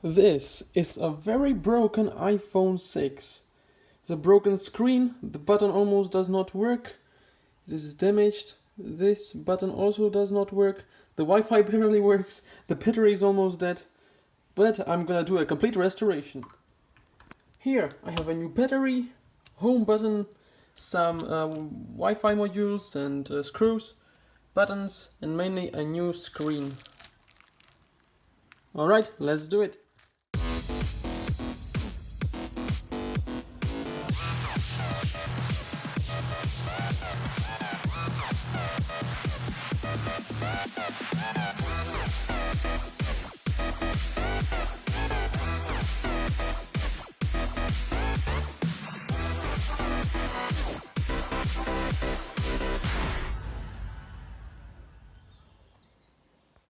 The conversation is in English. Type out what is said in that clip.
This is a very broken iPhone 6. The broken screen, the button almost does not work. It is damaged. This button also does not work. The Wi-Fi barely works. The battery is almost dead. But I'm gonna do a complete restoration. Here I have a new battery, home button, some Wi-Fi modules and screws, buttons, and mainly a new screen. Alright, let's do it.